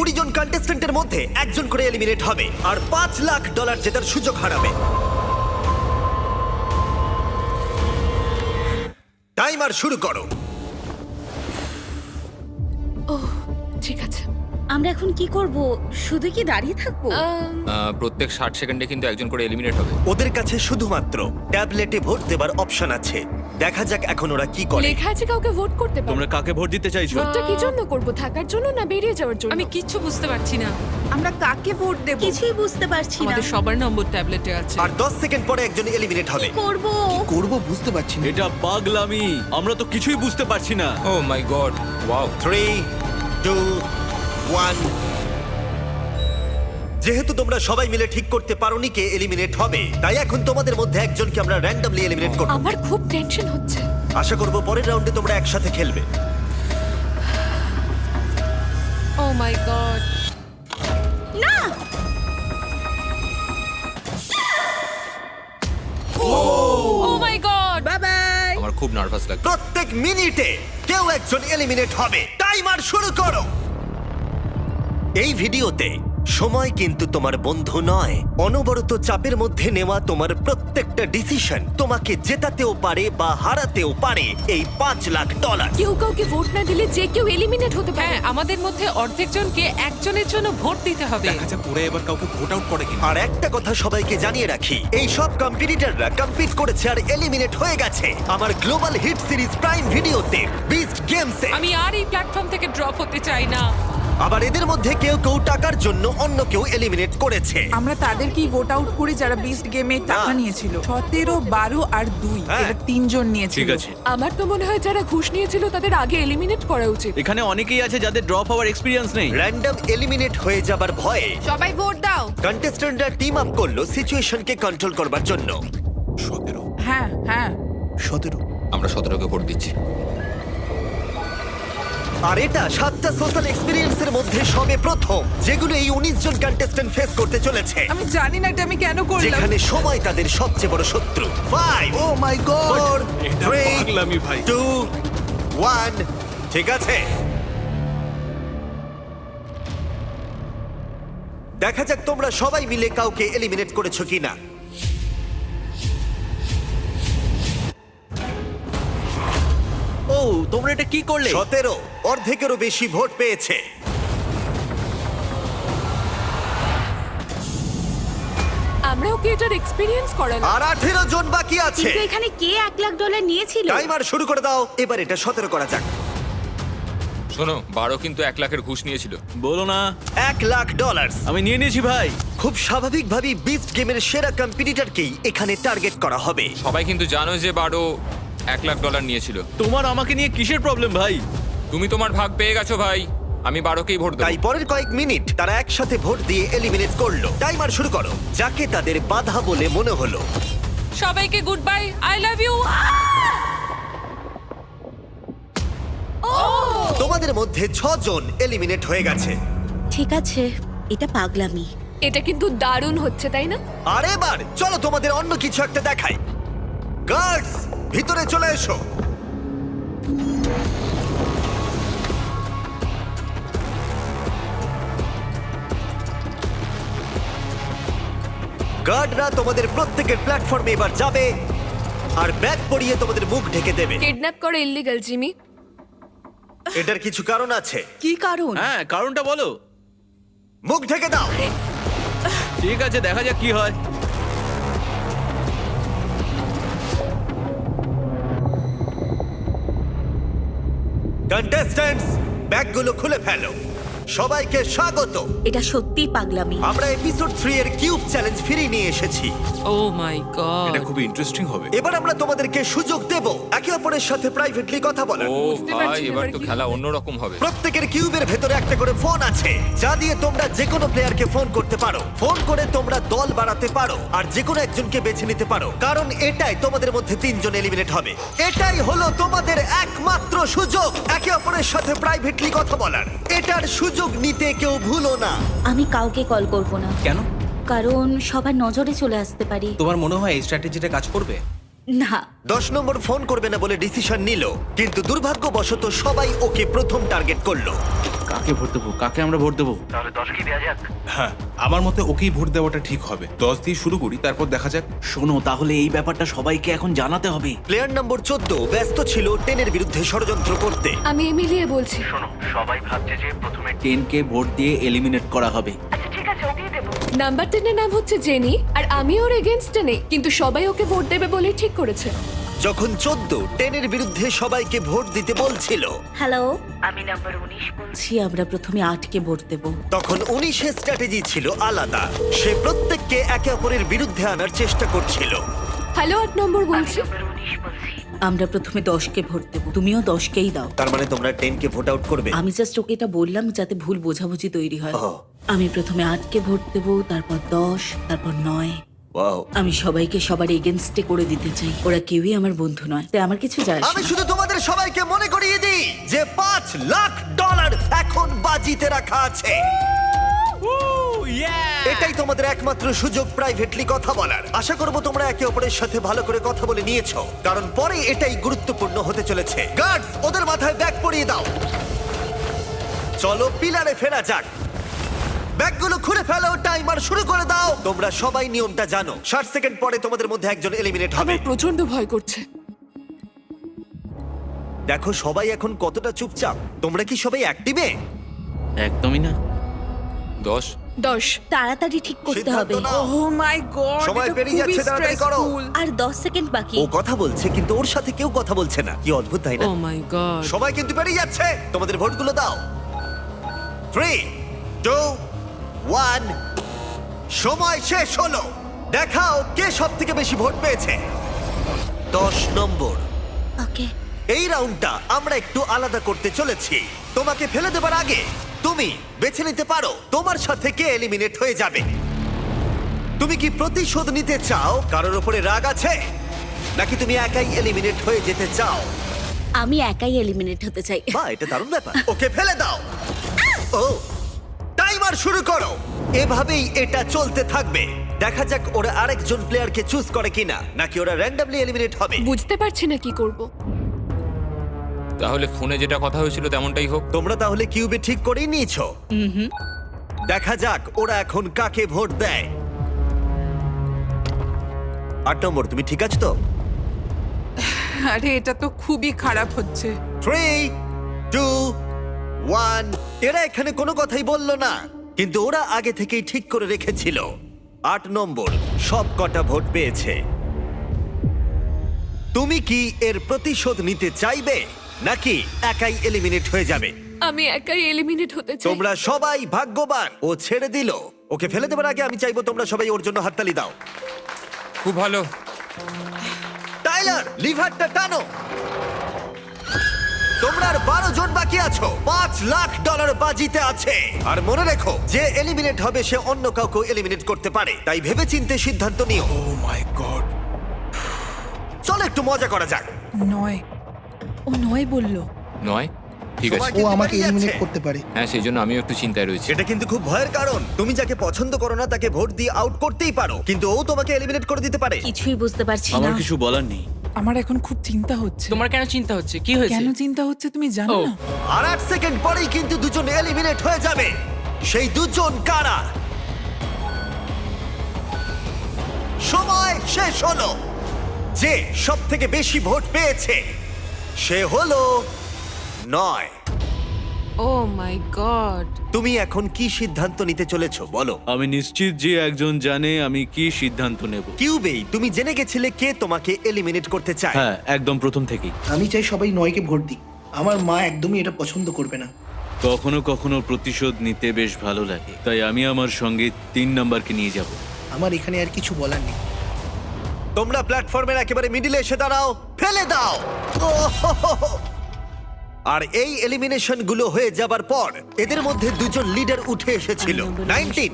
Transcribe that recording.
20 জন কন্টেস্ট্যান্টের মধ্যে একজন করে এলিমিনেট হবে আর $5 লাখ জেতার সুযোগ হারাবে। টাইমার শুরু করো। ঠিক আছে। আমরা এখন কি করব? শুধু কি দাঁড়িয়ে থাকবো? প্রত্যেক 60 সেকেন্ডে কিন্তু একজন করে এলিমিনেট হবে। ওদের কাছে শুধুমাত্র ট্যাবলেটে ভোট দেবার অপশন আছে। দেখা যাক এখন ওরা কি করে। লেখা আছে কাউকে ভোট করতে পারো। তোমরা কাকে ভোট দিতে চাইছো? ভোটটা কি জন্য করব? থাকার জন্য না বেরিয়ে যাওয়ার জন্য? আমি কিচ্ছু বুঝতে পারছি না। আমরা কাকে ভোট দেব? কিছুই বুঝতে পারছি না। আমাদের সবার নম্বর ট্যাবলেটে আছে। আর 10 সেকেন্ড পরে একজন এলিমিনেট হবে। করব করব বুঝতে পারছি না। এটা পাগলামি, আমরা তো কিছুই বুঝতে পারছি না। ও মাই গড, ওয়াও। 3, 2, 1। যেহেতু তোমরা সবাই মিলে ঠিক করতে পারোনি কে এলিমিনেট হবে, তাই এখন তোমাদের মধ্যে একজনকে আমরা র্যান্ডমলি এলিমিনেট করব। আমার খুব টেনশন হচ্ছে। আশা করব পরের রাউন্ডে তোমরা একসাথে খেলবে। ও মাই গড। না। ও মাই গড। Bye bye. আমার খুব নার্ভাস লাগছে। প্রত্যেক মিনিটে কেউ একজন এলিমিনেট হবে। টাইমার শুরু করো। এই ভিডিওতে সময় কিন্তু তোমার বন্ধু নয়। অনবরত চাপের মধ্যে নেওয়া তোমার প্রত্যেকটা ডিসিশন তোমাকে জেতাতেও পারে বা হারাতেও পারে এই $5 লাখ। কেউ কাউকে ভোট না দিলে যে কেউ এলিমিনেট হতে পারে। হ্যাঁ, আমাদের মধ্যে অর্ধেক জনকে একজনের জন্য ভোট দিতে হবে। দেখা যাক ওরা এবার কাউকে ভোট আউট করে কিনা। আর একটা কথা সবাইকে জানিয়ে রাখি, এই সব কম্পিটিটররা কম্পিট করেছে আর এলিমিনেট হয়ে গেছে আমার গ্লোবাল হিট সিরিজ প্রাইম ভিডিওতে বিস্ট গেমসে। আমি আর এই প্ল্যাটফর্ম থেকে ড্রপ হতে চাই না। আবার এদের মধ্যে কেউ কেউ টাকার জন্য অন্য কেউ এলিমিনেট করেছে। আমরা তাদেরকেই ভোট আউট করি যারা বিস্ট গেমে টাকা নিয়েছিল। 17, 12 আর 2 হ্যাঁ। এরা 3 জন নিয়েছিল। ঠিক আছে, আমার তো মনে হয় যারা ঘুষ নিয়েছিল তাদের আগে এলিমিনেট করা উচিত। এখানে অনেকেই আছে যাদের ড্রপ হওয়ার এক্সপিরিয়েন্স নেই। র্যান্ডম এলিমিনেট হয়ে যাবার ভয়ে সবাই ভোট দাও। কন্টেস্ট্যান্টরা টিম আপ করলো সিচুয়েশনকে কন্ট্রোল করবার জন্য। 17 হ্যাঁ হ্যাঁ 17 আমরা 17কে ভোট দিচ্ছি। আর এটা 7টা সোশ্যাল এক্সপেরিয়েন্সের মধ্যে সবে প্রথম যেগুলো এই 19 জন কন্টেস্ট্যান্ট ফেস করতে চলেছে, আমি জানি না এটা আমি কেন করলাম। যেখানে সময় তাদের সবচেয়ে বড় শত্রু। 5, ও মাই গড 4, এটা 3, পাগলামি ভাই। 2, 1। ঠিক আছে, দেখা যাক তোমরা সবাই মিলে কাউকে এলিমিনেট করেছো কিনা। ও, তোমরা এটা কি করলে? 17, অর্ধেকেরও বেশি ভোট পেয়েছে। আমরাও কি এটার এক্সপেরিয়েন্স করালাম? আর 18 জন বাকি আছে। কিন্তু এখানে কে $1 লাখ নিয়েছিল? টাইমার শুরু করে দাও। এবার এটা 17 করা যাক। শোনো, 12 কিন্তু 1 লাখের ঘুষ নিয়েছিল। বলো না। $1 লাখ। আমি নিয়ে নিয়েছি ভাই। খুব স্বাভাবিকভাবেই বিস্ট গেমের সেরা কম্পিটিটরকেই এখানে টার্গেট করা হবে। সবাই কিন্তু জানো যে 12 $1 লাখ নিয়েছিল। তোমার আমাকে নিয়ে কিসের প্রবলেম ভাই? তুমি তোমার ভাগ পেয়ে গেছো ভাই। আমি 12কেই ভোট তাই দেবো। পরের কয়েক মিনিট তারা একসাথে ভোট দিয়ে এলিমিনেট করলো। টাইমার শুরু করো। যাকে তাদের বাধা বলে মনে হলো। সবাইকে goodbye, I love you. তোমাদের মধ্যে 6 জন এলিমিনেট হয়ে গেছে। ঠিক আছে, এটা পাগলামি। এটা কিন্তু দারুণ হচ্ছে, তাই না? আর এবার চলো তোমাদের অন্য কিছু একটা দেখাই। গার্ডস, ভিতরে চলে এসো। গার্ডরা তোমাদের প্রত্যেকের প্ল্যাটফর্মে এবার যাবে আর ব্যাগ পরিয়ে তোমাদের মুখ ঢেকে দেবে। কিডন্যাপ করা ইল্লিগাল, জিমি। এটার কিছু কারণ আছে। কি কারণ? হ্যাঁ, কারণটা বলো। মুখ ঢেকে দাও। ঠিক আছে, দেখা যাক কি হয়। কন্টেস্ট্যান্টস, ব্যাগগুলো খুলে ফেলো। সবাইকে স্বাগত। এটা সত্যিই পাগলামি। আমরা এপিসোড 3 এর কিউব চ্যালেঞ্জ ফিরিয়ে নিয়ে এসেছি। ও মাই গড। এটা খুব ইন্টারেস্টিং হবে। এবার আমরা তোমাদেরকে সুযোগ দেব একে অপরের সাথে প্রাইভেটলি কথা বলার। ও বুঝতে ভাই, পারছি না এবার এবার তো কি খেলা হবে। অন্যরকম হবে। প্রত্যেকের কিউবের ভেতরে একটা করে ফোন আছে, যা দিয়ে তোমরা যে কোনো প্লেয়ারকে ফোন করতে পারো। ফোন করে তোমরা দল বাড়াতে পারো আর যে কোনো একজনকে বেছে নিতে পারো, কারণ এটাই তোমাদের মধ্যে 3 জন এলিমিনেট হবে। এটাই হলো তোমাদের একমাত্র সুযোগ একে অপরের সাথে প্রাইভেটলি কথা বলার। এটার সুযোগ নিতে কেউ ভুলো না। আমি কাউকে কল করব না, কেন? কারণ সবার নজরে চলে আসতে পারি। তোমার মনে হয় এই স্ট্র্যাটেজিটা কাজ করবে? না 10 নম্বর ফোন করবে না বলে ডিসিশন নিল, কিন্তু দুর্ভাগ্যবশত সবাই ওকে প্রথম টার্গেট করলো। কাকে ভোট দেবো, কাকে আমরা ভোট দেবো? হ্যাঁ, আমার মতে ওকেই ভোট দেওয়াটা ঠিক হবে। 10 দিয়ে শুরু করি, তারপর দেখা যাক। শোনো, তাহলে এই ব্যাপারটা সবাইকে এখন জানাতে হবে। প্লেয়ার নম্বর 14 ব্যস্ত ছিল 10 এর বিরুদ্ধে ষড়যন্ত্র করতে। আমি এমিলিয়ে বলছি। 10 কে ভোট দিয়ে এলিমিনেট করা হবে। নাম্বার 10 এর নাম হচ্ছে জেনি, আর আমি ওর এগেইনস্টে নেই, কিন্তু সবাই ওকে ভোট দেবে বলে ঠিক করেছে। যখন 14 10 এর বিরুদ্ধে সবাইকে ভোট দিতে বলছিল, হ্যালো, আমি নাম্বার 19 বলছি। আমরা প্রথমে 8কে ভোট দেব। তখন 19 স্ট্র্যাটেজি ছিল আলাদা। সে প্রত্যেককে একে অপরের বিরুদ্ধে আনার চেষ্টা করছিল। হ্যালো 8 নম্বর বলছি। আমরা প্রথমে 10কে ভোট দেব। তুমিও 10কেই দাও। তার মানে তোমরা 10 কে ভোট আউট করবে? আমি জাস্ট ওকে এটা বললাম যাতে ভুল বোঝাবুঝি তৈরি হয়। ও। আমি প্রথমে 8কে ভোট দেব, তারপর 10, তারপর 9। ওয়াও। আমি সবাইকে সবার এগেনস্টে করে দিতে চাই। ওরা কেউই আমার বন্ধু নয়, তাই আমার কিছু যায় আসে আমি না। শুধু তোমাদের সবাইকে মনে করিয়ে দিই যে $5 লাখ এখন বাজিতে রাখা আছে। এটাই তোমাদের একমাত্র সুযোগ প্রাইভেটলি কথা বলার। আশা করব তোমরা একে অপরের সাথে ভালো করে কথা বলে নিয়েছো, কারণ পরে এটাই গুরুত্বপূর্ণ হতে চলেছে। গার্ডস, ওদের মাথায় ব্যাগ পরিয়ে দাও। চলো পিলারে ফেরা যাক। ব্যাগগুলো খুলে ফেলো, টাইমার শুরু করে দাও। তোমরা সবাই নিয়মটা জানো। 60 সেকেন্ড পরে তোমাদের মধ্যে একজন এলিমিনেট হবে। আমার প্রচন্ড ভয় করছে। দেখো সবাই এখন কতটা চুপচাপ। তোমরা কি সবাই অ্যাক্টিভে? একদমই না। 10 10। তাড়াতাড়ি ঠিক করতে হবে। সিদ্ধান্ত নাও। ও মাই গড, সময় পেরিয়ে যাচ্ছে, তাড়াতাড়ি করো। আর 10 সেকেন্ড বাকি। ও কথা বলছে কিন্তু ওর সাথে কেউ কথা বলছে না। কি অদ্ভুত, তাই না? ও মাই গড। সময় কিন্তু পেরিয়ে যাচ্ছে। তোমাদের ভোটগুলো দাও। 3, 2, 1। সময় শেষ হলো। দেখাও কে সব থেকে বেশি ভোট পেয়েছে। 10 নম্বর। ওকে। এই রাউন্ডটা আমরা একটু আলাদা করতে চলেছি। তোমাকে ফেলে দেবার আগে তুমি বেছে নিতে পারো তোমার সাথে কে এলিমিনেট হয়ে যাবে। তুমি কি প্রতিশোধ নিতে চাও, কারোর উপরে রাগ আছে, নাকি তুমি একাই এলিমিনেট হয়ে যেতে চাও? আমি একাই এলিমিনেট হতে চাই। বা এটা দারুণ ব্যাপার। ওকে ফেলে দাও। ও, টাইমার শুরু করো। এভাবেই এটা চলতে থাকবে। দেখা যাক ওরা আরেকজন প্লেয়ারকে চুজ করে কিনা, নাকি ওরা র্যান্ডমলি এলিমিনেট হবে। বুঝতে পারছি না কি করব। তাহলে ফোনে যেটা কথা হয়েছিল তেমনটাই হোক। তোমরা তাহলে কিউবে ঠিক করেই নিয়েছো। দেখা যাক ওরা এখন কাকে ভোট দেয়। 8 নম্বর, তুমি ঠিক আছো তো? আরে এটা তো খুবই খারাপ হচ্ছে। 3, 2, 1। এরা এখানে কোনো কথাই বললো না, কিন্তু ওরা আগে থেকেই ঠিক করে রেখেছিল। 8 নম্বর সব কটা ভোট পেয়েছে। তুমি কি এর প্রতিশোধ নিতে চাইবে, নাকি একাই এলিমিনেট হয়ে যাবে? আমি একাই এলিমিনেট হতে চাই। তোমরা সবাই ভাগ্যবান, ও ছেড়ে দিল। ওকে ফেলে দেবার আগে আমি চাইবো তোমরা সবাই ওর জন্য হাততালি দাও। খুব ভালো। টাইলার, লিভারটা টানো। তোমরা আর 12 জন বাকি আছো। $5 লাখ বাজিতে আছে। আর মনে রেখো, যে এলিমিনেট হবে সে অন্য কাউকে এলিমিনেট করতে পারে, তাই ভেবেচিন্তে সিদ্ধান্ত নিও। ও মাই গড। চলো একটু মজা করা যাক। 9। ও 9 বললো। 9 ঠিক আছে। সময় ও কিন্তু আমাকে পেরিয়ে এলিমিনেট যাচ্ছে। করতে পারে। হ্যাঁ, সেই জন্য আমিও একটু চিন্তায় রয়েছি। এটা কিন্তু খুব ভয়ের কারণ। তুমি যাকে পছন্দ করো না তাকে ভোট দিয়ে আউট করতেই পারো, কিন্তু ও তোমাকে এলিমিনেট করে দিতে পারে। কিছুই বুঝতে পারছি আমার না। কিছু বলার নেই। আমার এখন খুব চিন্তা হচ্ছে। তোমার কেন চিন্তা হচ্ছে? কি হয়েছে? কেন চিন্তা হচ্ছে তুমি জানো ও। না? আর 8 সেকেন্ড পরেই কিন্তু দুজন এলিমিনেট হয়ে যাবে। সেই দুজন কারা? সময় শেষ হলো। যে সব থেকে বেশি ভোট পেয়েছে সে হলো 9। ও মাই গড। তুমি এখন কি সিদ্ধান্ত নিতে চলেছো বলো? আমি নিশ্চিত যে একজন জানে আমি কি সিদ্ধান্ত নেব। কিউবেই তুমি জেনে গেছিলে কে তোমাকে এলিমিনেট করতে চায়। হ্যাঁ, একদম প্রথম থেকেই। আমি চাই সবাই 9কে ভোট দিক। আমার মা একদমই এটা পছন্দ করবে না। কখনো কখনো প্রতিশোধ নিতে বেশ ভালো লাগে, তাই আমি আমার সঙ্গে 3 নাম্বারকে নিয়ে যাব। আমার এখানে আর কিছু বলার নেই। তোমরা প্ল্যাটফর্মের একেবারে মিডিলে এসে দাঁড়াও, ফেলে দাও। ওহ! আর এই এলিমিনেশন গুলো হয়ে যাবার পর এদের মধ্যে দুজন লিডার উঠে এসেছিল। 19